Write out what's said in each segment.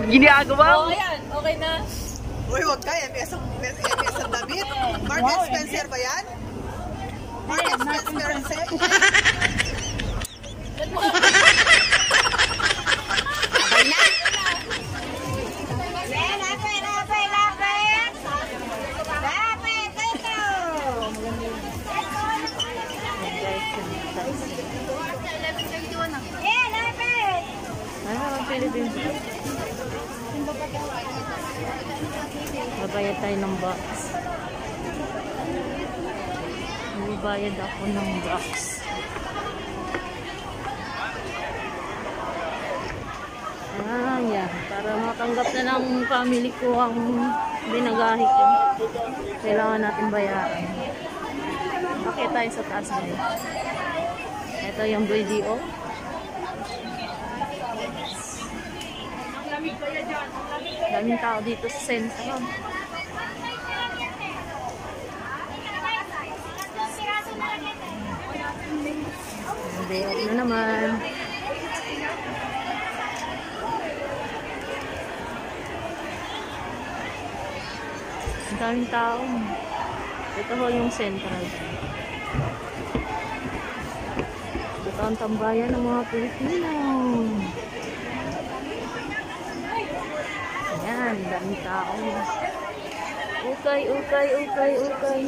Ginagawa mo? Oo, yan. Okay na. Uy, huwag ka. MS ang David. Mark and Spencer ba yan? Mark and Spencer? Abay na! Babayad tayo ng box. Babayad ako ng box. Yan. Para matanggap na ng family ko ang binagahe ko. Kailangan natin bayaran. Bakit tayo sa taas ngayon? Ito yung video. Daming tao dito sa sentro. Bayad na naman. Daming tao. Ito ho yung central. Ito ang tambayan ng mga Pilipino. Ayan, daming tao. Ukay, ukay, ukay, ukay.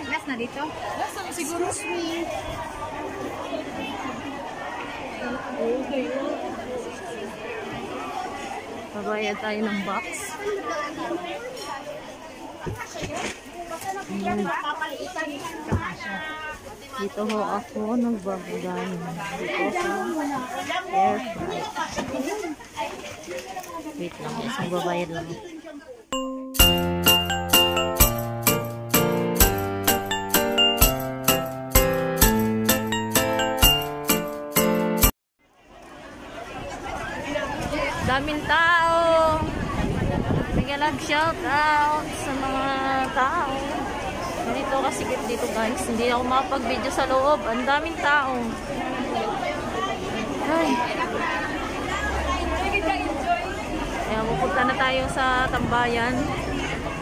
Last na dito? Last na siguro sweet. Okay. Babayad tayo ng box. Dito ho ako nagbabagay. Dito sa air freight. Wait lang, isang babayad lang. Daming tao. Bigyan lang shout out sa mga tao. Dito kasi dito guys, hindi ako makapag-video sa loob. Ang daming tao. Ay. Kaya pupunta na tayo sa tambayan.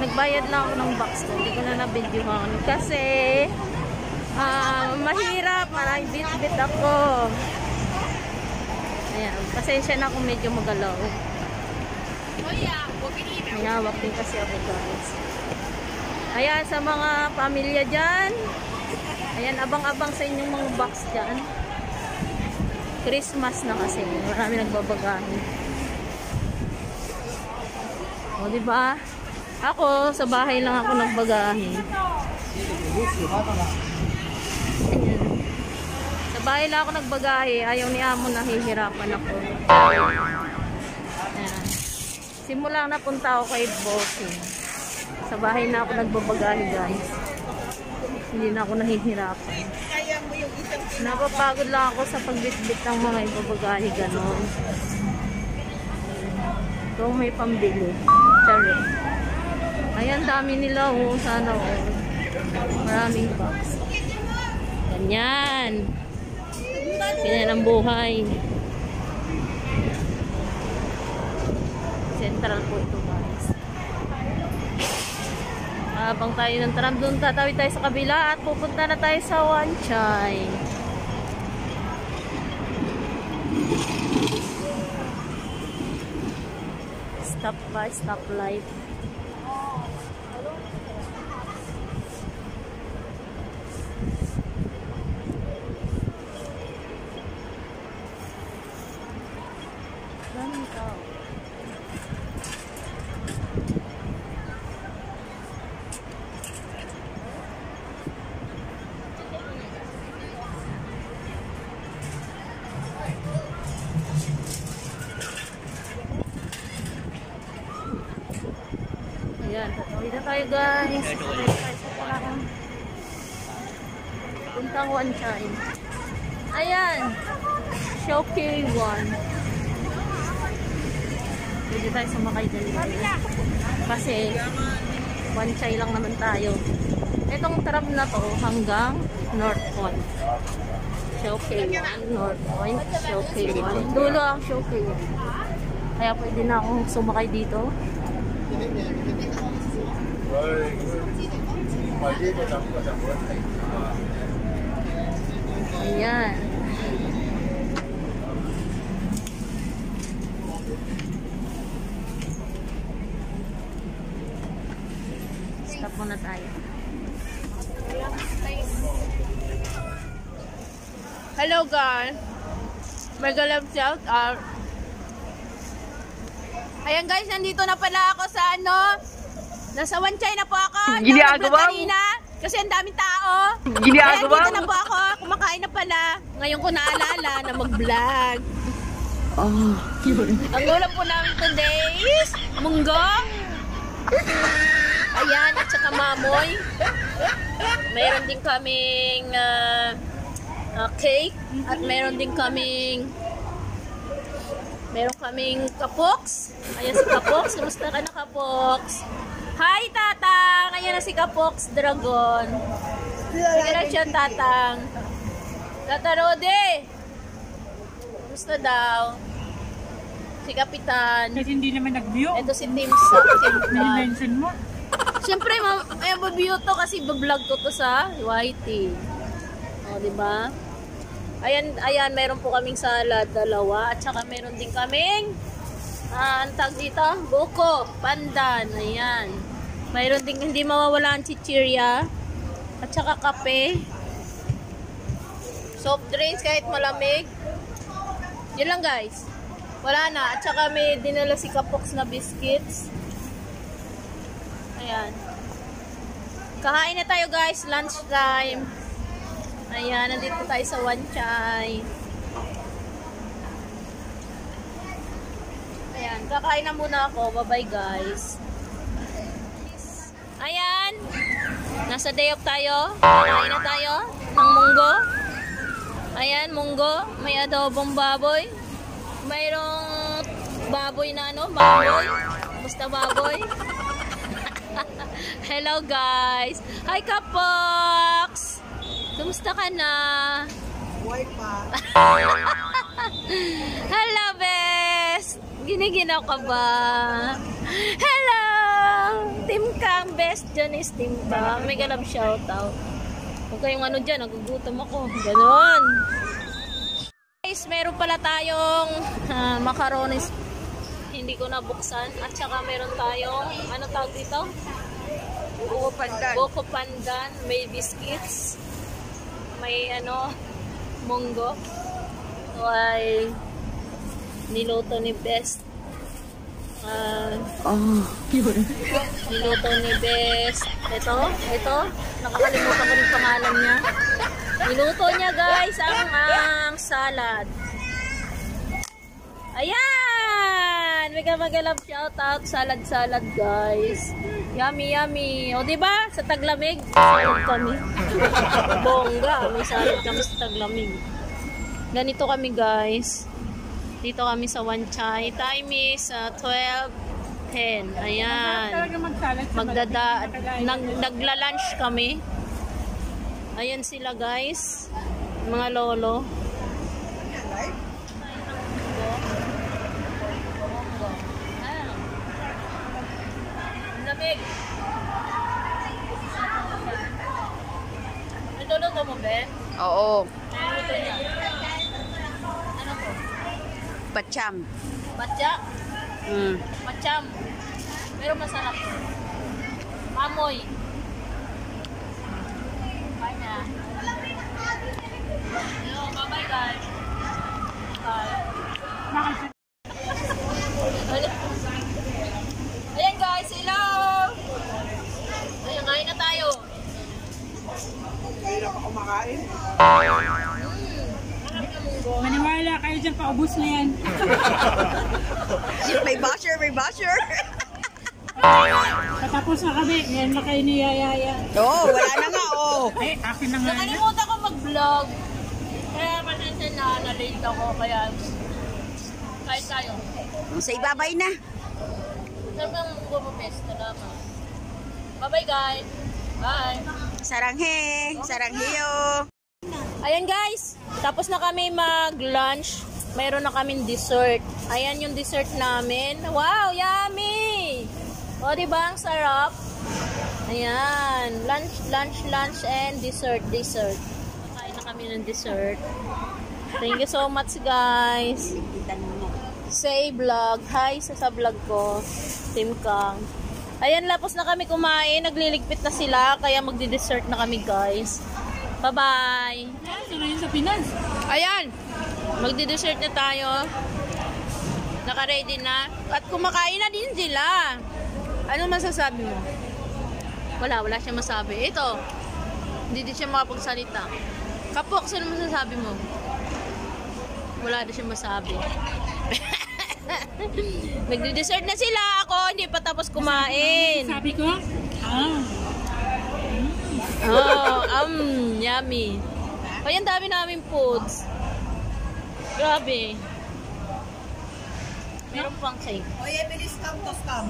Nagbayad lang ako ng box ko. Hindi ko na na-videohan. Kasi mahirap. Maraming bit-bit ako. Ayan. Pasensya na kung medyo magalaw. Mayawak din kasi ako guys. Ayan, sa mga pamilya dyan. Ayan, abang-abang sa inyong mga box dyan. Christmas na kasi. Marami nagbabagahe. O, diba? Ako, sa bahay lang ako nagbagahe. Ayan. Sa bahay lang ako nagbagahe. Ayaw ni Amo, nahihirapan ako. Ayan. Simulang napunta ako kay Bossing. Sa bahay na ako nagbabagahe guys. Hindi na ako nahihirapan. Napapagod lang ako sa pagbitbit ng mga ibabagahe ganon. Ito may pambili. Sorry. Ayan, dami nila oh. Sana oh. Maraming box. Ganyan. Ganyan ang buhay. Central po ito guys. Habang tayo ng tram, doon tatawid tayo sa kabila at pupunta na tayo sa Wanchay. Stop by, stop light. Daming tao. Ayan, tatawid na tayo guys. Tatawid tayo sa parang. Puntang One Chai. Ayan. Showcase 1. Pwede tayo sumakay dyan. Kasi One Chai lang naman tayo. Itong tram na to hanggang North Point. Showcase 1, North Point, Showcase 1. Dulo ang Showcase 1. Kaya pwede na akong sumakay dito. Ayan. Stop muna tayo. Hello guys. Mega love shout out. Ayan guys, nandito na pala ako sa ano. Nasa One Chai na po ako. Ginagawa mo? Kasi ang daming tao. Ginagawa Ayan, dito na po ako. Kumakain na pala. Ngayon ko naalala na mag-vlog. Oh, yun. Ang ulam po namin today is munggo. Ayan, at saka mamoy. Mayroon din kaming cake. At mayroon din kaming kapoks. Ayan si Kapoks. Kumusta ka na, Kapoks? Hi, Tatang! Ayan na si Kapoks Dragon. Sige na siya, Tatang. Tata Rode! Kumusta daw? Si Kapitan. Kasi hindi naman nag-view. Ito si Timsa. Mention mo. Siyempre, may view to kasi bablog ko to sa YT. O, diba? Ayan, meron po kaming salad, 2. At saka meron din kaming ang tag dito, buko, pandan. Ayan. Mayroon din hindi mawawala ang chichirya. At saka kape. Soft drinks kahit malamig. Yun lang guys. Wala na. At saka may dinala si Kapoks na biscuits. Ayan. Kakain na tayo guys. Lunch time. Ayan. Nandito tayo sa One Chai. Ayan. Kakain na muna ako. Bye-bye guys. Ayan. Nasa day off tayo. Kakain na tayo ng munggo. Ayan, munggo. May adobong baboy. Mayroong baboy na ano, baboy. Basta baboy. Hello guys. Hi Kapoks. Kumusta ka na? Buhay pa. Hello best. Giniginaw ka ba? Hello. Team Kang best dyan is Team Kang. May galab shoutout. Huwag kayong ano dyan, nagugutom ako. Ganon. Guys, meron pala tayong macaronis. Hindi ko nabuksan. At saka meron tayong, ano tawag dito? Buko pandan. Buko pandan. May biscuits. May ano, munggo. So ay niluto ni Best. Yun. Niluto ni Best. Ito. Nakakalimutan ko rin pangalan niya. Niluto niya guys ang salad. Ayan! Mega love shout out. Salad guys. Yummy. O diba? Sa taglamig. Salad kami. Bongga. May salad kami sa taglamig. Ganito kami guys. Dito kami sa One Chai. Time is 12:10. Ayan. Nagla-lunch kami. Ayan sila guys. Mga lolo. Lamig. Niluluto mo, be? Oo. Niluluto niya. Ano po? Pacham. Batya? Macham. Pero masarap. Mamoy. Bye na. Hello, bye-bye guys. Bye. Ayan guys, hello! Ayan, kain na tayo. Kaya pa kumakain. Maniwala kayo dyan, paubos na yan. May basher. Tapos na kami. Ngayon na kayo ni Yaya. Oo, wala na nga, oo. Eh, akin na nga. Nakalimutan ko mag-vlog. Kaya pasensya na, na-late ako. Kaya, kahit tayo. Sa ibabay na. Saan bang bumabes? Salamat. Bye-bye guys. Bye. Saranghe, sarangheyo. Ayan guys, tapos na kami mag-lunch. Mayroon na kaming dessert. Ayan yung dessert namin. Wow, yummy! O, diba? Ang sarap. Ayan. Lunch, and dessert. Kain na kami ng dessert. Thank you so much, guys. Say vlog. Hi sa vlog ko. Tim Kang. Ayan, lapos na kami kumain. Nagliligpit na sila. Kaya magdi-dessert na kami, guys. Bye-bye. Sino yun sa Pinas? Ayan. Magdi-dessert na tayo. Naka-ready na. At kumakain na din sila. Ano masasabi mo? Wala siya masabi. Ito. Hindi din siya makapagsalita. Kapok, ano masasabi mo? Wala din siya masabi. Nagdi-dessert na sila. Ako, hindi pa tapos kumain. Sabi ko? Yummy. Ay, ang dami namin foods. Grabe. Meron pang cake. O, Emily, scam to scam.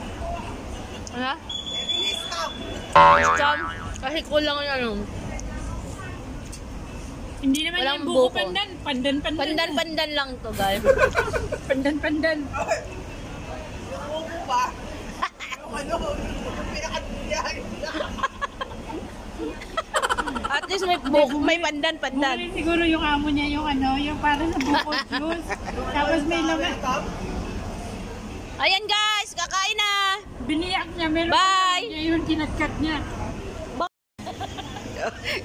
Ano? Emily, scam. Scam? Kasi kulang yung ano. Hindi naman Walang yung buko buko. pandan. Pandan lang to, guys. Pandan. Yung ubo ba? Yung ano, yung pinakatiyan. At least may pandan. Bumili siguro yung amo niya yung ano, yung para sa buko juice. Tapos may laman. Ayan guys, kakain na. Biniyak niya, meron Bye! niya yung kinatkat niya.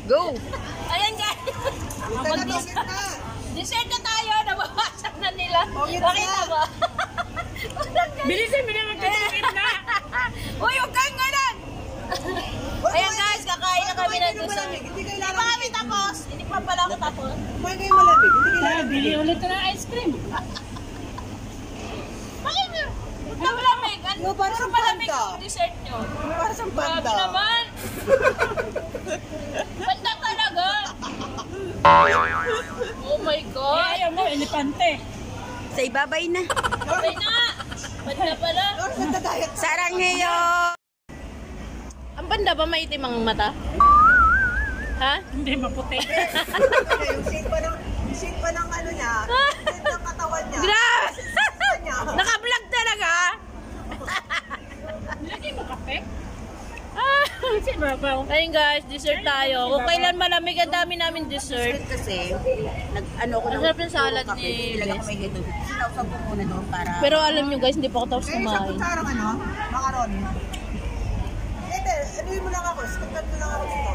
Go! Ayan guys. Dessert na tayo. Nabawasan na nila. Bakit ba? Bilisan mo na magkatipid na! Uy, huwag kang ganan! Ayan guys, kakain na kami ng dessert. Hindi pa kami tapos. Hindi pa pala ako tapos. Kumain kayo malamig. Hindi kailangan. Bili ulit na ng ice cream. Bakit mo? Huwag na malamig. No, para sa malamig panda. ang dessert nyo. Para sa Grabe panda. naman. Panda talaga. Oh my God. Ayaw mo, elepante. Sa ibabay na. Sabay na. Panda pala. Sarangheyo. Ang panda ba maitim ang mata? Ha? Hindi, maputi. Yung shape pa ng ano niya. Shape ng katawan niya. Grabe! Niya. Naka-vlog talaga. Nilagay mo kape? Ah. Kasi babaw. Ayun guys, dessert tayo. Kung kailan malamig, ang dami namin dessert. Kasi, nag-ano ko Ang sarap yung salad ni Nilagay ko Bes. may gito. Sinausap ko muna doon para... Pero alam nyo guys, hindi pa ako tapos Kaya sa kumain. kutsarang ano, makaron. Ete, anuhin mo lang ako. Skiptan mo lang ako dito.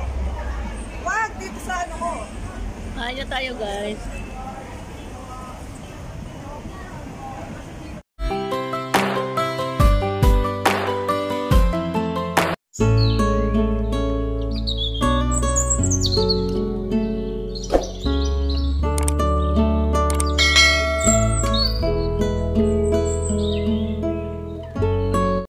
Wag, dito sa ano ko. Kain na tayo guys.